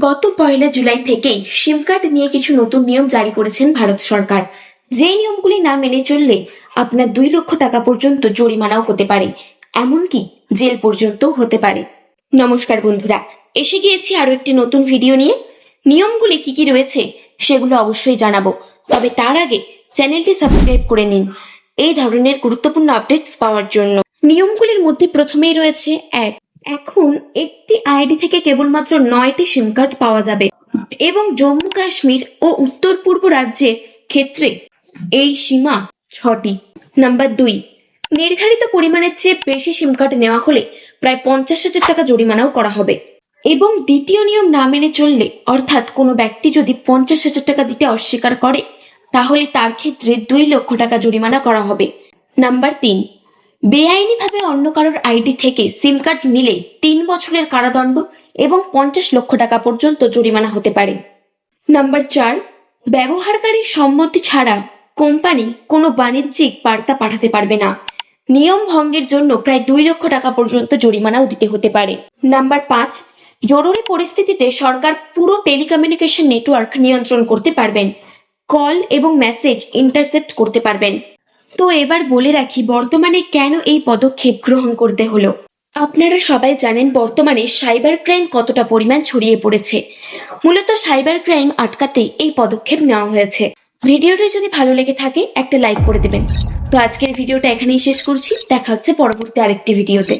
গত 1 জুলাই থেকেই সিম কার্ড নিয়ে কিছু নতুন নিয়ম জারি করেছেন ভারত সরকার। যে নিয়মগুলি না মেনে চললে আপনার 2 লক্ষ টাকা পর্যন্ত জরিমানাও হতে পারে, এমনকি জেল পর্যন্তও হতে পারে। নমস্কার বন্ধুরা, এসে গিয়েছি আরো একটি নতুন ভিডিও নিয়ে। নিয়মগুলি কি কি রয়েছে সেগুলো অবশ্যই জানাবো, তবে তার আগে চ্যানেলটি সাবস্ক্রাইব করে নিন এই ধরনের গুরুত্বপূর্ণ আপডেটস পাওয়ার জন্য। নিয়মগুলির মধ্যে প্রথমেই রয়েছে এখন একটি আইডি থেকে কেবলমাত্র 9টি সিম কার্ড পাওয়া যাবে এবং জম্মু কাশ্মীর ও উত্তর পূর্ব রাজ্যের ক্ষেত্রে এই সীমা 6টি। নাম্বার 2, নির্ধারিত পরিমাণের চেয়ে বেশি সিম কার্ড নেওয়া হলে প্রায় 50,000 টাকা জরিমানাও করা হবে। এবং দ্বিতীয় নিয়ম না মেনে চললে, অর্থাৎ কোনো ব্যক্তি যদি 50,000 টাকা দিতে অস্বীকার করে, তাহলে তার ক্ষেত্রে 2 লক্ষ টাকা জরিমানা করা হবে। নাম্বার 3, বেআইনিভাবে অন্য কারোর আইডি থেকে সিম কার্ড নিলে 3 বছরের কারাদণ্ড এবং 50 লক্ষ টাকা পর্যন্ত জরিমানা হতে পারে। নাম্বার 4, ব্যবহারকারীর সম্মতি ছাড়া কোম্পানি কোনো বাণিজ্যিক বার্তা পাঠাতে পারবে না। নিয়ম ভঙ্গের জন্য প্রায় 2 লক্ষ টাকা পর্যন্ত জরিমানাও দিতে হতে পারে। নাম্বার 5, জরুরি পরিস্থিতিতে সরকার পুরো টেলিকমিউনিকেশন নেটওয়ার্ক নিয়ন্ত্রণ করতে পারবেন, কল এবং মেসেজ ইন্টারসেপ্ট করতে পারবেন। তো এবার বলে রাখি বর্তমানে কেন এই পদক্ষেপ গ্রহণ করতে হলো। আপনারা সবাই জানেন বর্তমানে সাইবার ক্রাইম কতটা পরিমাণ ছড়িয়ে পড়েছে। মূলত সাইবার ক্রাইম আটকাতে এই পদক্ষেপ নেওয়া হয়েছে। ভিডিওটা যদি ভালো লেগে থাকে একটা লাইক করে দেবেন। তো আজকের ভিডিওটা এখানেই শেষ করছি, দেখা হচ্ছে পরবর্তী আরেকটি ভিডিওতে।